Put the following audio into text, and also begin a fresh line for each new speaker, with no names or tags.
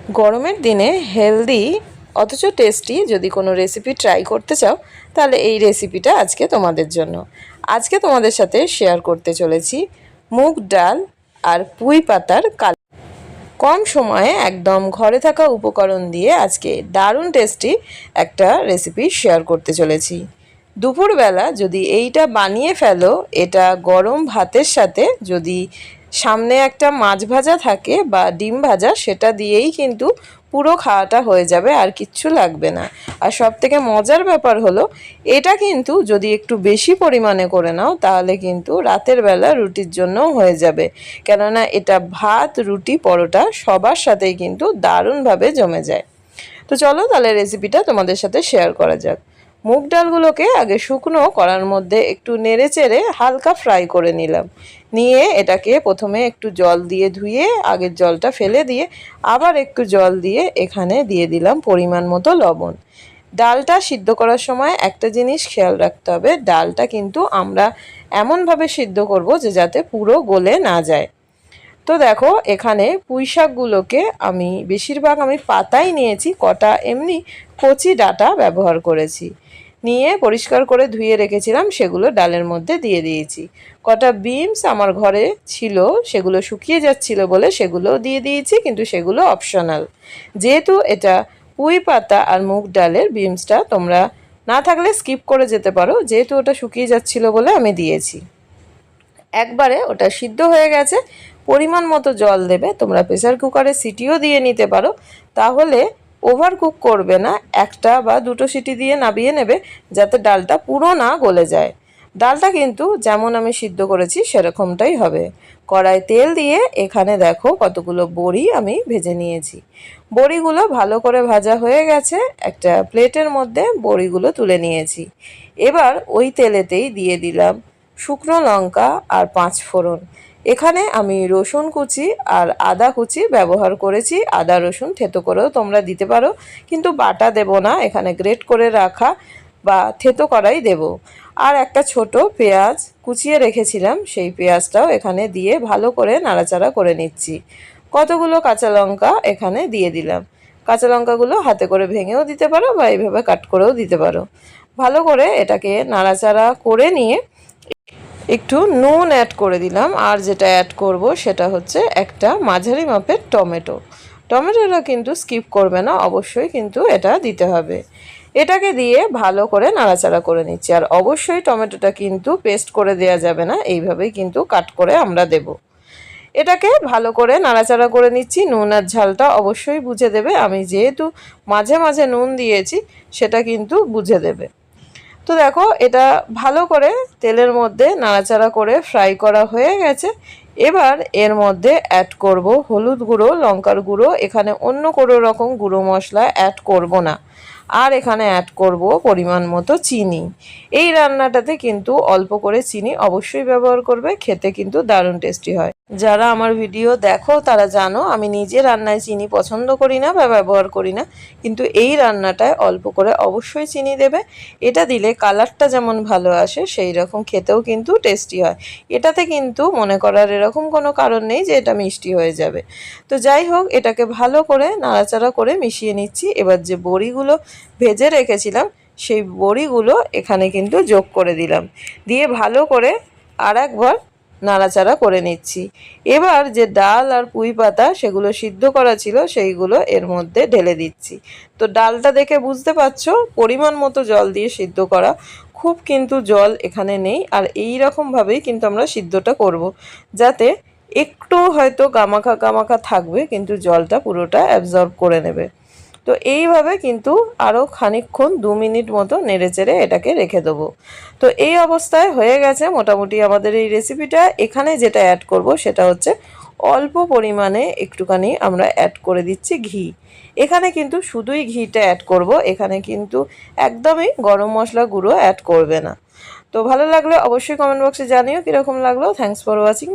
গরমের দিনে হেলদি অথচ টেস্টি যদি কোনো রেসিপি ট্রাই করতে চাও তাহলে এই রেসিপিটা আজকে তোমাদের জন্য। আজকে তোমাদের সাথে শেয়ার করতে চলেছি মুগ ডাল আর পুঁই পাতার কম সময়ে একদম ঘরে থাকা উপকরণ দিয়ে আজকে দারুণ টেস্টি একটা রেসিপি শেয়ার করতে চলেছি। দুপুরবেলা যদি এইটা বানিয়ে ফেলো, এটা গরম ভাতের সাথে যদি সামনে একটা মাছ ভাজা থাকে বা ডিম ভাজা, সেটা দিয়েই কিন্তু পুরো খাওয়াটা হয়ে যাবে, আর কিচ্ছু লাগবে না। আর সবথেকে মজার ব্যাপার হলো এটা কিন্তু যদি একটু বেশি পরিমাণে করে নাও তাহলে কিন্তু রাতের বেলা রুটির জন্যও হয়ে যাবে, কেননা এটা ভাত, রুটি, পরোটা সবার সাথেই কিন্তু দারুণভাবে জমে যায়। তো চলো তাহলে রেসিপিটা তোমাদের সাথে শেয়ার করা যাক। মুগ ডালগুলোকে আগে শুকনো কড়ার মধ্যে একটু নেড়ে চেড়ে হালকা ফ্রাই করে নিলাম। নিয়ে এটাকে প্রথমে একটু জল দিয়ে ধুয়ে আগের জলটা ফেলে দিয়ে আবার একটু জল দিয়ে এখানে দিয়ে দিলাম পরিমাণ মতো লবণ। ডালটা সিদ্ধ করার সময় একটা জিনিস খেয়াল রাখতে হবে, ডালটা কিন্তু আমরা এমনভাবে সিদ্ধ করব যে যাতে পুরো গলে না যায়। তো দেখো এখানে পুঁই শাকগুলোকে আমি বেশিরভাগ পাতাই নিয়েছি, কটা এমনি কচি ডাঁটা ব্যবহার করেছি। নিয়ে পরিষ্কার করে ধুয়ে রেখেছিলাম, সেগুলো ডালের মধ্যে দিয়ে দিয়েছি। কটা বিনস আমার ঘরে ছিল, সেগুলো শুকিয়ে যাচ্ছিল বলে সেগুলো দিয়ে দিয়েছি, কিন্তু সেগুলো অপশনাল। যেহেতু এটা পুঁই পাতা আর মুগ ডালের, বিনসটা তোমরা না থাকলে স্কিপ করে যেতে পারো, যেহেতু ওটা শুকিয়ে যাচ্ছিল বলে আমি দিয়েছি। একবারে ওটা সিদ্ধ হয়ে গেছে, পরিমাণ মতো জল দেবে। তোমরা প্রেসার কুকারে সিটিও দিয়ে নিতে পারো, তাহলে ওভার কুক করবে না, একটা বা দুটো সিটি দিয়ে নামিয়ে নেবে যাতে ডালটা পুরো না গলে যায়। ডালটা কিন্তু যেমন আমি সিদ্ধ করেছি সেরকমটাই হবে। কড়াই তেল দিয়ে এখানে দেখো কতগুলো বড়ি আমি ভেজে নিয়েছি। বড়িগুলো ভালো করে ভাজা হয়ে গেছে, একটা প্লেটের মধ্যে বড়িগুলো তুলে নিয়েছি। এবার ওই তেলেতেই দিয়ে দিলাম শুকনো লঙ্কা আর 5 ফোড়ন। এখানে আমি রসুন কুচি আর আদা কুচি ব্যবহার করেছি। আদা রসুন থেতো করেও তোমরা দিতে পারো, কিন্তু বাটা দেব না, এখানে গ্রেট করে রাখা বা থেতো করাই দেব। আর একটা ছোট পেঁয়াজ কুচিয়ে রেখেছিলাম, সেই পেঁয়াজটাও এখানে দিয়ে ভালো করে নাড়াচাড়া করে নিচ্ছি। কতগুলো কাঁচা লঙ্কা এখানে দিয়ে দিলাম। কাঁচা লঙ্কাগুলো হাতে করে ভেঙেও দিতে পারো বা এইভাবে কাট করেও দিতে পারো। ভালো করে এটাকে নাড়াচাড়া করে নিয়ে একটু নুন অ্যাড করে দিলাম। আর যেটা অ্যাড করব সেটা হচ্ছে একটা মাঝারি মাপের টমেটো। টমেটোটা কিন্তু স্কিপ করবে না, অবশ্যই কিন্তু এটা দিতে হবে। এটাকে দিয়ে ভালো করে নাড়াচাড়া করে নিচ্ছি। আর অবশ্যই টমেটোটা কিন্তু পেস্ট করে দেওয়া যাবে না, এইভাবেই কিন্তু কাট করে আমরা দেব। এটাকে ভালো করে নাড়াচাড়া করে নিচ্ছি। নুন আর ঝালটা অবশ্যই বুঝে দেবে, আমি যেহেতু মাঝে মাঝে নুন দিয়েছি সেটা কিন্তু বুঝে দেবে। তো দেখো এটা ভালো করে তেলের মধ্যে নাড়াচাড়া করে ফ্রাই করা হয়ে গেছে। এবার এর মধ্যে অ্যাড করব হলুদ গুঁড়ো, লঙ্কার গুঁড়ো। এখানে অন্য কোনো রকম গুঁড়ো মশলা অ্যাড করব না। আর এখানে অ্যাড করব পরিমাণ মতো চিনি। এই রান্নাটাতে কিন্তু অল্প করে চিনি অবশ্যই ব্যবহার করবে, খেতে কিন্তু দারুণ টেস্টি হয়। যারা আমার ভিডিও দেখো তারা জানো আমি নিজে রান্নায় চিনি পছন্দ করি না বা ব্যবহার করি না, কিন্তু এই রান্নাটায় অল্প করে অবশ্যই চিনি দেবে। এটা দিলে কালারটা যেমন ভালো আসে, সেই রকম খেতেও কিন্তু টেস্টি হয়। এটাতে কিন্তু মনে করার এরকম কোনো কারণ নেই যে এটা মিষ্টি হয়ে যাবে। তো যাই হোক, এটাকে ভালো করে নাড়াচাড়া করে মিশিয়ে নিচ্ছি। এবার যে বড়িগুলো ভেজে রেখেছিলাম সেই বড়িগুলো এখানে কিন্তু যোগ করে দিলাম, দিয়ে ভালো করে আর একবার নাড়াচাড়া করে নিচ্ছি। এবার যে ডাল আর পুঁই পাতা সেগুলো সিদ্ধ করা ছিল সেইগুলো এর মধ্যে ঢেলে দিচ্ছি। তো ডালটা দেখে বুঝতে পারছো পরিমাণ মতো জল দিয়ে সিদ্ধ করা, খুব কিন্তু জল এখানে নেই। আর এই রকমভাবেই কিন্তু আমরা সিদ্ধটা করব, যাতে একটু হয়তো গামাখা গামাখা থাকবে কিন্তু জলটা পুরোটা অ্যাবজর্ব করে নেবে। তো এইভাবে কিন্তু আরও খানিকক্ষণ 2 মিনিট মতো নেড়েচেড়ে এটাকে রেখে দেবো। তো এই অবস্থায় হয়ে গেছে মোটামুটি আমাদের এই রেসিপিটা। এখানে যেটা অ্যাড করব সেটা হচ্ছে অল্প পরিমাণে একটুখানি আমরা অ্যাড করে দিচ্ছি ঘি। এখানে কিন্তু শুধুই ঘিটা অ্যাড করব, এখানে কিন্তু একদমই গরম মশলা গুঁড়ো অ্যাড করবে না। তো ভালো লাগলে অবশ্যই কমেন্ট বক্সে জানিও কীরকম লাগলো। Thanks for watching.